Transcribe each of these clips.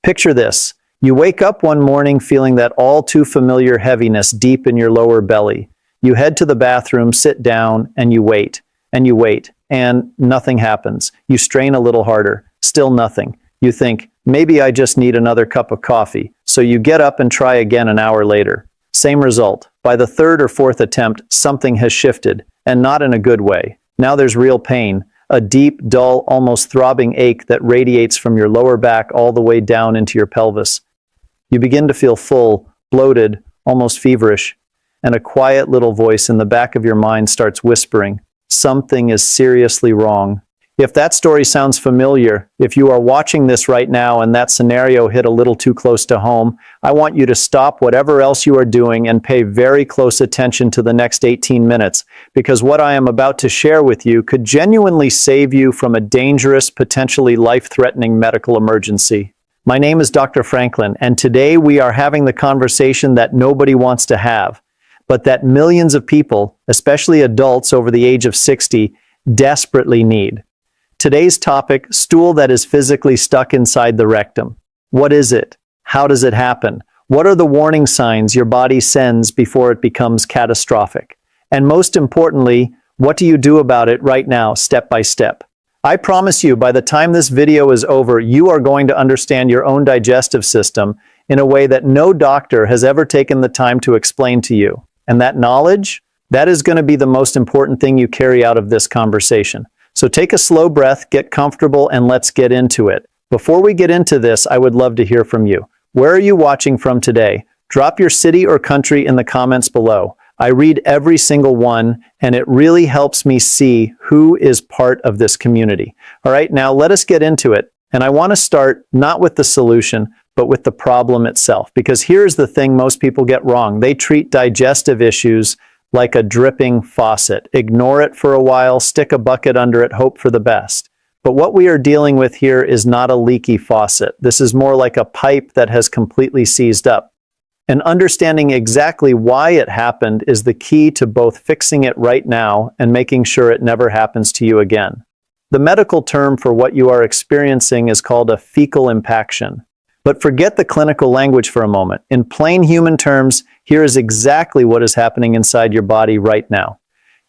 Picture this. You wake up one morning feeling that all too familiar heaviness deep in your lower belly. You head to the bathroom, sit down, and you wait, and you wait, and nothing happens. You strain a little harder, still nothing. You think, maybe I just need another cup of coffee. So you get up and try again an hour later. Same result. By the third or fourth attempt, something has shifted, and not in a good way. Now there's real pain, a deep, dull, almost throbbing ache that radiates from your lower back all the way down into your pelvis. You begin to feel full, bloated, almost feverish, and a quiet little voice in the back of your mind starts whispering, something is seriously wrong. If that story sounds familiar, if you are watching this right now and that scenario hit a little too close to home, I want you to stop whatever else you are doing and pay very close attention to the next 18 minutes, because what I am about to share with you could genuinely save you from a dangerous, potentially life-threatening medical emergency. My name is Dr. Franklin, and today we are having the conversation that nobody wants to have, but that millions of people, especially adults over the age of 60, desperately need. Today's topic, stool that is physically stuck inside the rectum. What is it? How does it happen? What are the warning signs your body sends before it becomes catastrophic? And most importantly, what do you do about it right now, step by step? I promise you, by the time this video is over, you are going to understand your own digestive system in a way that no doctor has ever taken the time to explain to you. And that knowledge, that is going to be the most important thing you carry out of this conversation. So take a slow breath, get comfortable, and let's get into it. Before we get into this, I would love to hear from you. Where are you watching from today? Drop your city or country in the comments below. I read every single one, and it really helps me see who is part of this community. All right, now let us get into it. And I want to start not with the solution, but with the problem itself. Because here's the thing most people get wrong. They treat digestive issues like a dripping faucet. Ignore it for a while, stick a bucket under it, hope for the best. But what we are dealing with here is not a leaky faucet. This is more like a pipe that has completely seized up. And understanding exactly why it happened is the key to both fixing it right now and making sure it never happens to you again. The medical term for what you are experiencing is called a fecal impaction. But forget the clinical language for a moment. In plain human terms, here is exactly what is happening inside your body right now.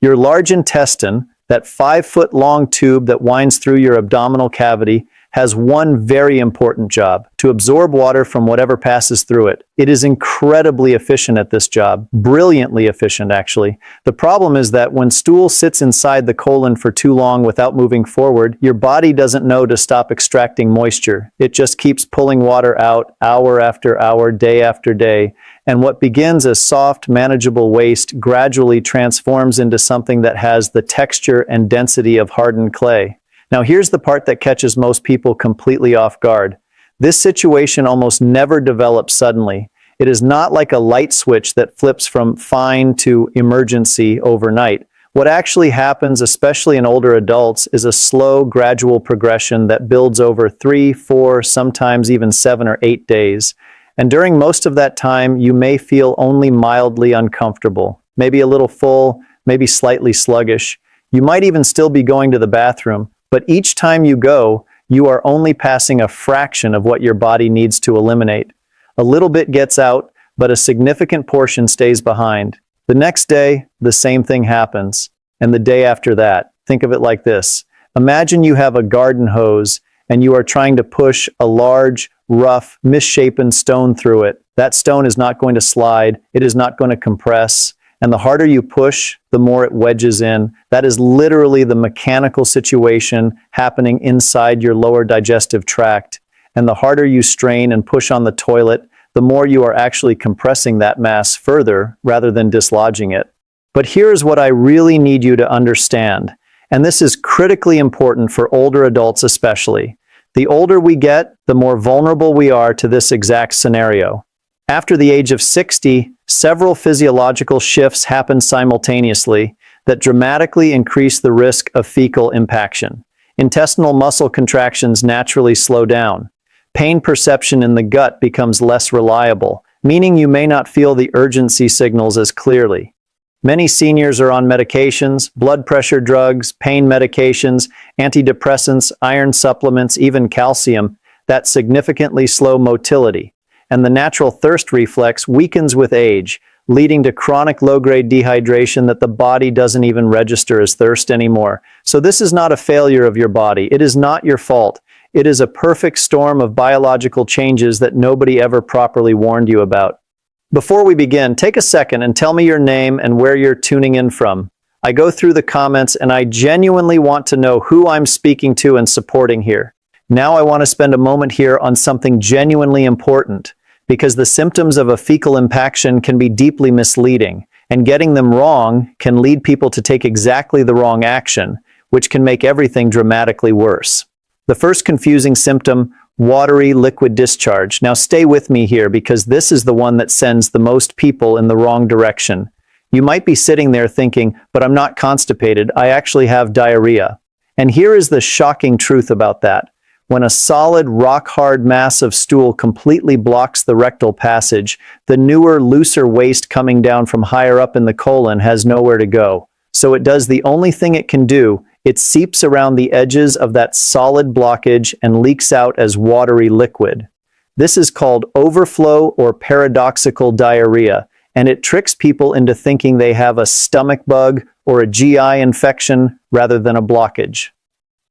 Your large intestine, that 5-foot-long tube that winds through your abdominal cavity, has one very important job: to absorb water from whatever passes through it. It is incredibly efficient at this job, brilliantly efficient actually. The problem is that when stool sits inside the colon for too long without moving forward, your body doesn't know to stop extracting moisture. It just keeps pulling water out hour after hour, day after day. And what begins as soft, manageable waste gradually transforms into something that has the texture and density of hardened clay. Now here's the part that catches most people completely off guard. This situation almost never develops suddenly. It is not like a light switch that flips from fine to emergency overnight. What actually happens, especially in older adults, is a slow, gradual progression that builds over 3, 4, sometimes even 7 or 8 days. And during most of that time, you may feel only mildly uncomfortable, maybe a little full, maybe slightly sluggish. You might even still be going to the bathroom. But each time you go, you are only passing a fraction of what your body needs to eliminate. A little bit gets out, but a significant portion stays behind. The next day, the same thing happens. And the day after that, think of it like this. Imagine you have a garden hose and you are trying to push a large, rough, misshapen stone through it. That stone is not going to slide. It is not going to compress. And the harder you push, the more it wedges in. That is literally the mechanical situation happening inside your lower digestive tract. And the harder you strain and push on the toilet, the more you are actually compressing that mass further rather than dislodging it. But here's what I really need you to understand. And this is critically important for older adults especially. The older we get, the more vulnerable we are to this exact scenario. After the age of 60, several physiological shifts happen simultaneously that dramatically increase the risk of fecal impaction. Intestinal muscle contractions naturally slow down. Pain perception in the gut becomes less reliable, meaning you may not feel the urgency signals as clearly. Many seniors are on medications, blood pressure drugs, pain medications, antidepressants, iron supplements, even calcium. that significantly slow motility, and the natural thirst reflex weakens with age, leading to chronic low-grade dehydration that the body doesn't even register as thirst anymore. So this is not a failure of your body. It is not your fault. It is a perfect storm of biological changes that nobody ever properly warned you about. Before we begin, take a second and tell me your name and where you're tuning in from. I go through the comments and I genuinely want to know who I'm speaking to and supporting here. Now I want to spend a moment here on something genuinely important, because the symptoms of a fecal impaction can be deeply misleading, and getting them wrong can lead people to take exactly the wrong action, which can make everything dramatically worse. The first confusing symptom, watery liquid discharge. Now stay with me here, because this is the one that sends the most people in the wrong direction. You might be sitting there thinking, but I'm not constipated, I actually have diarrhea. And here is the shocking truth about that. When a solid, rock-hard mass of stool completely blocks the rectal passage, the newer, looser waste coming down from higher up in the colon has nowhere to go. So it does the only thing it can do. It seeps around the edges of that solid blockage and leaks out as watery liquid. This is called overflow or paradoxical diarrhea, and it tricks people into thinking they have a stomach bug or a GI infection rather than a blockage.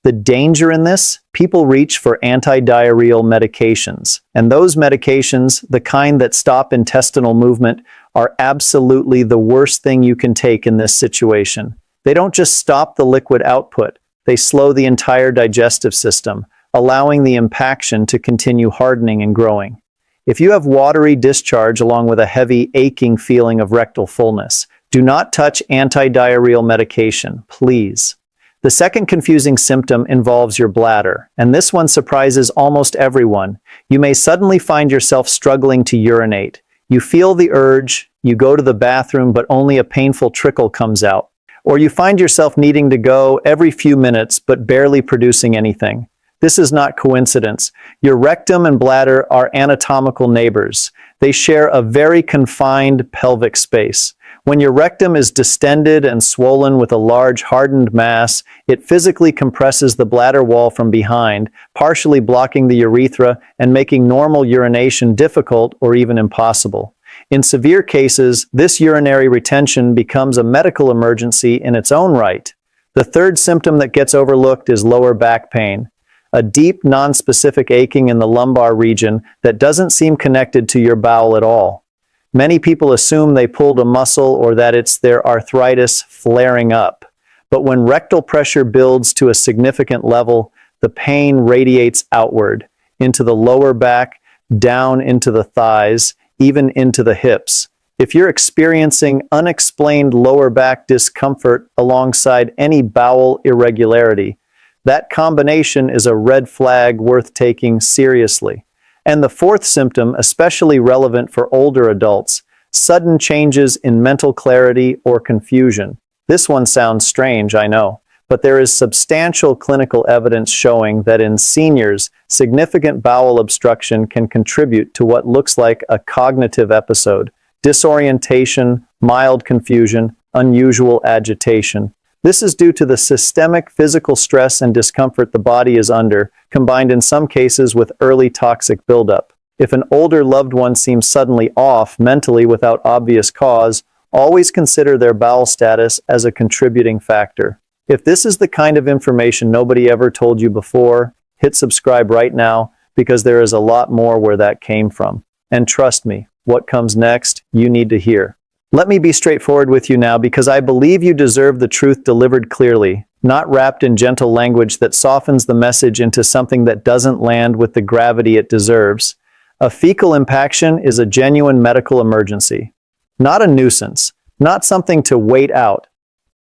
The danger in this, people reach for anti-diarrheal medications, and those medications, the kind that stop intestinal movement, are absolutely the worst thing you can take in this situation. They don't just stop the liquid output, they slow the entire digestive system, allowing the impaction to continue hardening and growing. If you have watery discharge along with a heavy, aching feeling of rectal fullness, do not touch anti-diarrheal medication, please. The second confusing symptom involves your bladder, and this one surprises almost everyone. You may suddenly find yourself struggling to urinate. You feel the urge, you go to the bathroom, but only a painful trickle comes out. Or you find yourself needing to go every few minutes, but barely producing anything. This is not coincidence. Your rectum and bladder are anatomical neighbors. They share a very confined pelvic space. When your rectum is distended and swollen with a large hardened mass, it physically compresses the bladder wall from behind, partially blocking the urethra and making normal urination difficult or even impossible. In severe cases, this urinary retention becomes a medical emergency in its own right. The third symptom that gets overlooked is lower back pain, a deep, nonspecific aching in the lumbar region that doesn't seem connected to your bowel at all. Many people assume they pulled a muscle or that it's their arthritis flaring up. But when rectal pressure builds to a significant level, the pain radiates outward, into the lower back, down into the thighs, even into the hips. If you're experiencing unexplained lower back discomfort alongside any bowel irregularity, that combination is a red flag worth taking seriously. And the fourth symptom, especially relevant for older adults, sudden changes in mental clarity or confusion. This one sounds strange, I know, but there is substantial clinical evidence showing that in seniors, significant bowel obstruction can contribute to what looks like a cognitive episode, disorientation, mild confusion, unusual agitation. This is due to the systemic physical stress and discomfort the body is under, combined in some cases with early toxic buildup. If an older loved one seems suddenly off mentally without obvious cause, always consider their bowel status as a contributing factor. If this is the kind of information nobody ever told you before, hit subscribe right now, because there is a lot more where that came from. And trust me, what comes next, you need to hear. Let me be straightforward with you now, because I believe you deserve the truth delivered clearly, not wrapped in gentle language that softens the message into something that doesn't land with the gravity it deserves. A fecal impaction is a genuine medical emergency, not a nuisance, not something to wait out.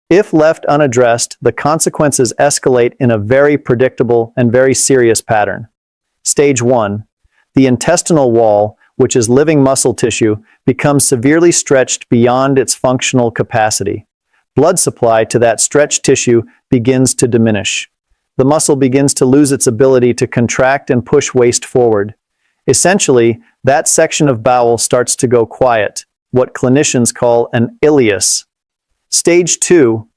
If left unaddressed, the consequences escalate in a very predictable and very serious pattern. Stage 1. The intestinal wall, which is living muscle tissue, becomes severely stretched beyond its functional capacity. Blood supply to that stretched tissue begins to diminish. The muscle begins to lose its ability to contract and push waste forward. Essentially, that section of bowel starts to go quiet, what clinicians call an ileus. Stage 2.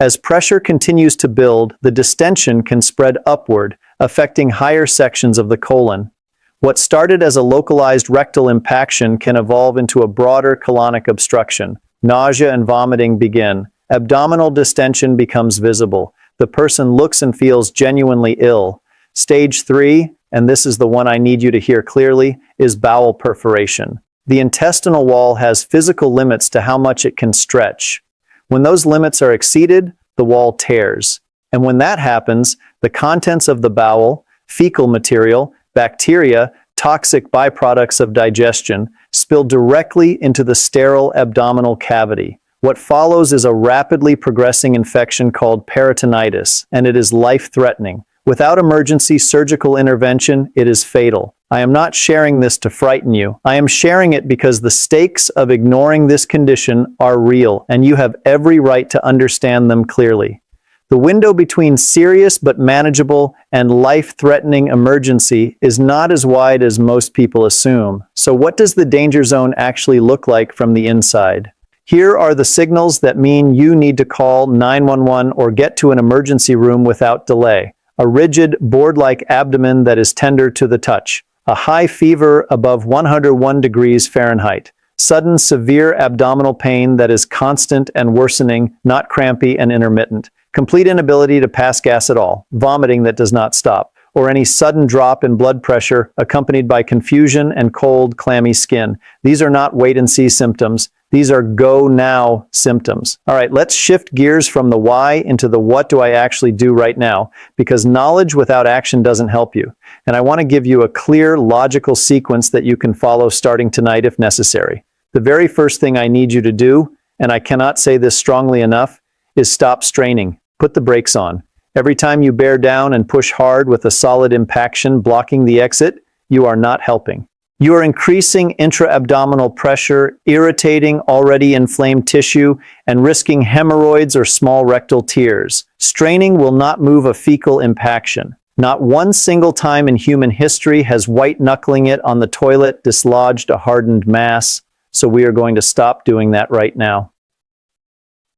As pressure continues to build, the distension can spread upward, affecting higher sections of the colon. What started as a localized rectal impaction can evolve into a broader colonic obstruction. Nausea and vomiting begin. Abdominal distension becomes visible. The person looks and feels genuinely ill. Stage 3, and this is the one I need you to hear clearly, is bowel perforation. The intestinal wall has physical limits to how much it can stretch. When those limits are exceeded, the wall tears. And when that happens, the contents of the bowel, fecal material, bacteria, toxic byproducts of digestion, spill directly into the sterile abdominal cavity. What follows is a rapidly progressing infection called peritonitis, and it is life-threatening. Without emergency surgical intervention, it is fatal. I am not sharing this to frighten you. I am sharing it because the stakes of ignoring this condition are real, and you have every right to understand them clearly. The window between serious but manageable and life-threatening emergency is not as wide as most people assume. So what does the danger zone actually look like from the inside? Here are the signals that mean you need to call 911 or get to an emergency room without delay. A rigid, board-like abdomen that is tender to the touch. A high fever above 101 degrees Fahrenheit. Sudden, severe abdominal pain that is constant and worsening, not crampy and intermittent. Complete inability to pass gas at all. Vomiting that does not stop. Or any sudden drop in blood pressure accompanied by confusion and cold, clammy skin. These are not wait-and-see symptoms. These are go-now symptoms. All right, let's shift gears from the why into the what do I actually do right now, because knowledge without action doesn't help you. And I want to give you a clear, logical sequence that you can follow starting tonight if necessary. The very first thing I need you to do, and I cannot say this strongly enough, is stop straining. Put the brakes on. Every time you bear down and push hard with a solid impaction blocking the exit, you are not helping. You are increasing intra-abdominal pressure, irritating already inflamed tissue, and risking hemorrhoids or small rectal tears. Straining will not move a fecal impaction. Not one single time in human history has white-knuckling it on the toilet dislodged a hardened mass, so we are going to stop doing that right now.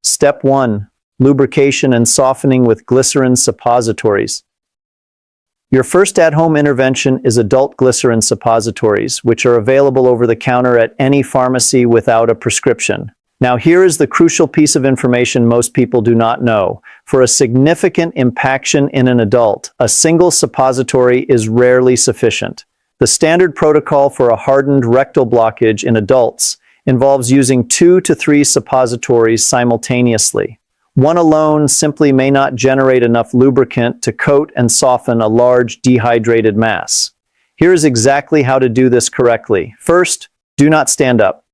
Step 1. Lubrication and softening with glycerin suppositories. Your first at-home intervention is adult glycerin suppositories, which are available over the counter at any pharmacy without a prescription. Now here is the crucial piece of information most people do not know. For a significant impaction in an adult, a single suppository is rarely sufficient. The standard protocol for a hardened rectal blockage in adults involves using 2 to 3 suppositories simultaneously. One alone simply may not generate enough lubricant to coat and soften a large dehydrated mass. Here is exactly how to do this correctly. First, do not stand up.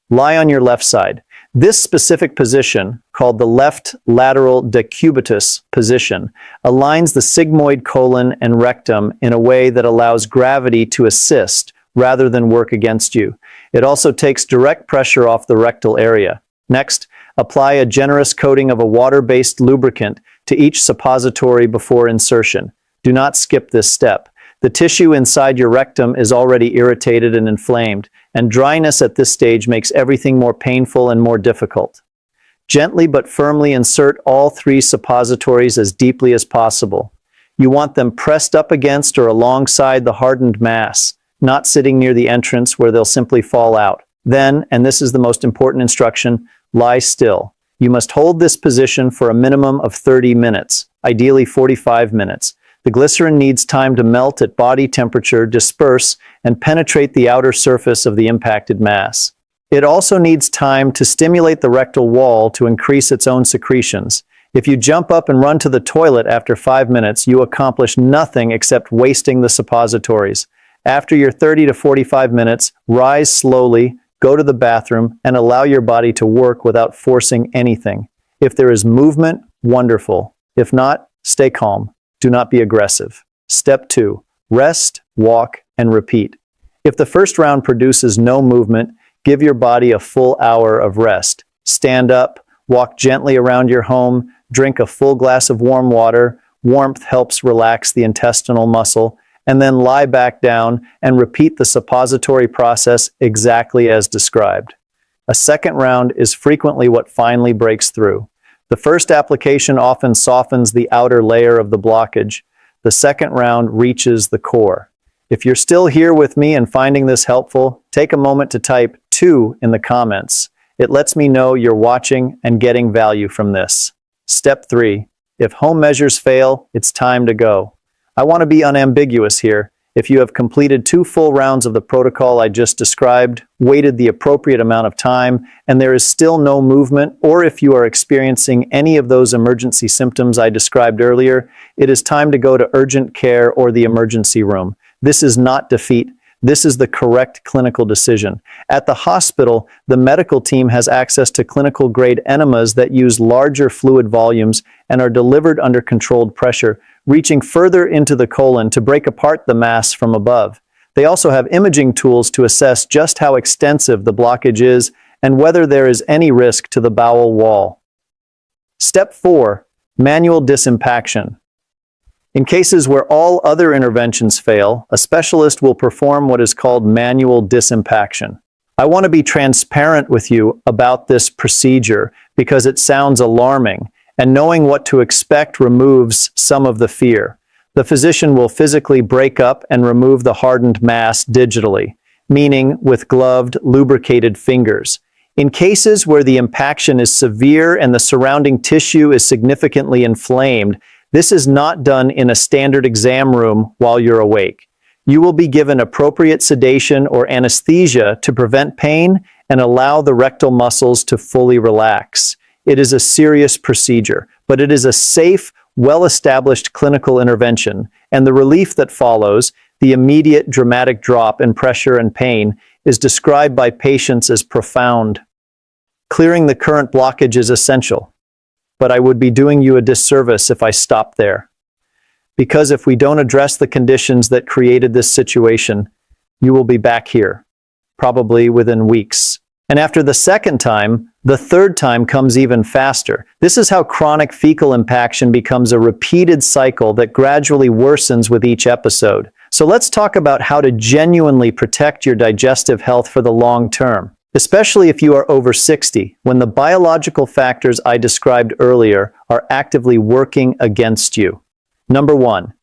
Lie on your left side. This specific position, called the left lateral decubitus position, aligns the sigmoid colon and rectum in a way that allows gravity to assist rather than work against you. It also takes direct pressure off the rectal area. Next, apply a generous coating of a water-based lubricant to each suppository before insertion. Do not skip this step. The tissue inside your rectum is already irritated and inflamed, and dryness at this stage makes everything more painful and more difficult. Gently but firmly insert all 3 suppositories as deeply as possible. You want them pressed up against or alongside the hardened mass, not sitting near the entrance where they'll simply fall out. Then, and this is the most important instruction, lie still. You must hold this position for a minimum of 30 minutes, ideally 45 minutes. The glycerin needs time to melt at body temperature, disperse, and penetrate the outer surface of the impacted mass. It also needs time to stimulate the rectal wall to increase its own secretions. If you jump up and run to the toilet after 5 minutes, you accomplish nothing except wasting the suppositories. After your 30 to 45 minutes, rise slowly, go to the bathroom, and allow your body to work without forcing anything. If there is movement, wonderful. If not, stay calm. Do not be aggressive. Step 2. Rest, walk, and repeat. If the first round produces no movement, give your body a full hour of rest. Stand up, walk gently around your home, drink a full glass of warm water. Warmth helps relax the intestinal muscle. And then lie back down and repeat the suppository process exactly as described. A second round is frequently what finally breaks through. The first application often softens the outer layer of the blockage. The second round reaches the core. If you're still here with me and finding this helpful, take a moment to type 2 in the comments. It lets me know you're watching and getting value from this. Step 3. If home measures fail, it's time to go. I want to be unambiguous here. If you have completed 2 full rounds of the protocol I just described, waited the appropriate amount of time, and there is still no movement, or if you are experiencing any of those emergency symptoms I described earlier, it is time to go to urgent care or the emergency room. This is not defeat. This is the correct clinical decision. At the hospital, the medical team has access to clinical-grade enemas that use larger fluid volumes and are delivered under controlled pressure, reaching further into the colon to break apart the mass from above. They also have imaging tools to assess just how extensive the blockage is and whether there is any risk to the bowel wall. Step 4. Manual disimpaction. In cases where all other interventions fail, a specialist will perform what is called manual disimpaction. I want to be transparent with you about this procedure because it sounds alarming, and knowing what to expect removes some of the fear. The physician will physically break up and remove the hardened mass digitally, meaning with gloved, lubricated fingers. In cases where the impaction is severe and the surrounding tissue is significantly inflamed, this is not done in a standard exam room while you're awake. You will be given appropriate sedation or anesthesia to prevent pain and allow the rectal muscles to fully relax. It is a serious procedure, but it is a safe, well-established clinical intervention, and the relief that follows, the immediate dramatic drop in pressure and pain, is described by patients as profound. Clearing the current blockage is essential, but I would be doing you a disservice if I stopped there. Because if we don't address the conditions that created this situation, you will be back here, probably within weeks. And after the second time, the third time comes even faster. This is how chronic fecal impaction becomes a repeated cycle that gradually worsens with each episode. So let's talk about how to genuinely protect your digestive health for the long term, especially if you are over 60, when the biological factors I described earlier are actively working against you. Number 1,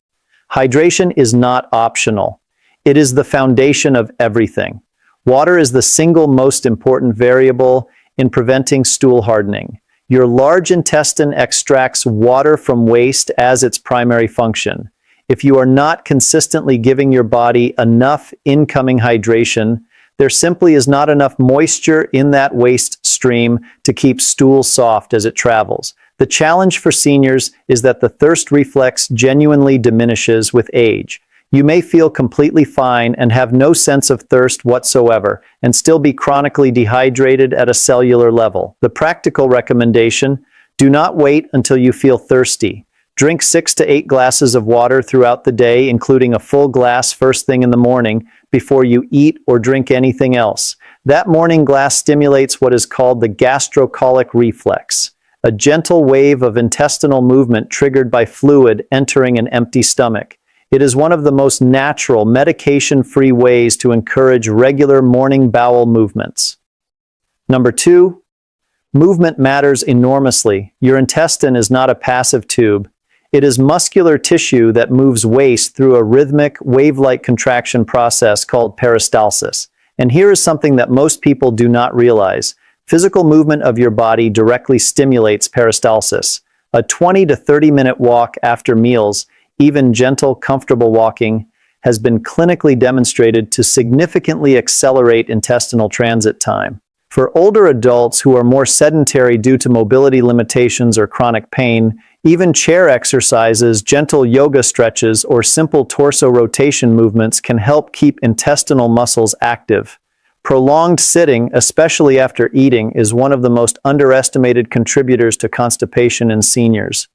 hydration is not optional. It is the foundation of everything. Water is the single most important variable in preventing stool hardening. Your large intestine extracts water from waste as its primary function. If you are not consistently giving your body enough incoming hydration, there simply is not enough moisture in that waste stream to keep stool soft as it travels. The challenge for seniors is that the thirst reflex genuinely diminishes with age. You may feel completely fine and have no sense of thirst whatsoever, and still be chronically dehydrated at a cellular level. The practical recommendation: do not wait until you feel thirsty. Drink 6 to 8 glasses of water throughout the day, including a full glass first thing in the morning, before you eat or drink anything else. That morning glass stimulates what is called the gastrocolic reflex, a gentle wave of intestinal movement triggered by fluid entering an empty stomach. It is one of the most natural, medication-free ways to encourage regular morning bowel movements. Number 2, movement matters enormously. Your intestine is not a passive tube. It is muscular tissue that moves waste through a rhythmic, wave-like contraction process called peristalsis. And here is something that most people do not realize. Physical movement of your body directly stimulates peristalsis. A 20 to 30-minute walk after meals, even gentle, comfortable walking, has been clinically demonstrated to significantly accelerate intestinal transit time. For older adults who are more sedentary due to mobility limitations or chronic pain, even chair exercises, gentle yoga stretches, or simple torso rotation movements can help keep intestinal muscles active. Prolonged sitting, especially after eating, is one of the most underestimated contributors to constipation in seniors.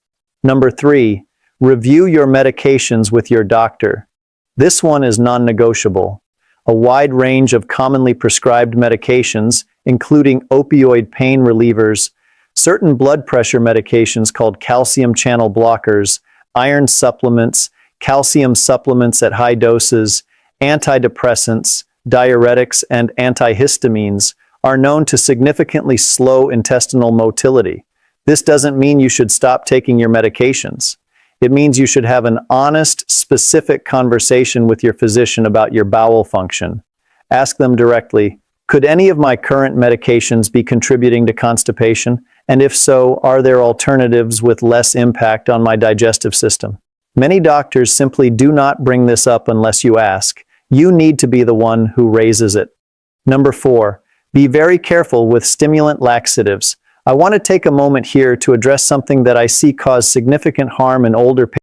Number 3, review your medications with your doctor. This one is non-negotiable. A wide range of commonly prescribed medications, including opioid pain relievers, certain blood pressure medications called calcium channel blockers, iron supplements, calcium supplements at high doses, antidepressants, diuretics, and antihistamines, are known to significantly slow intestinal motility. This doesn't mean you should stop taking your medications. It means you should have an honest, specific conversation with your physician about your bowel function. Ask them directly, could any of my current medications be contributing to constipation? And if so, are there alternatives with less impact on my digestive system? Many doctors simply do not bring this up unless you ask. You need to be the one who raises it. Number 4, be very careful with stimulant laxatives. I want to take a moment here to address something that I see cause significant harm in older patients.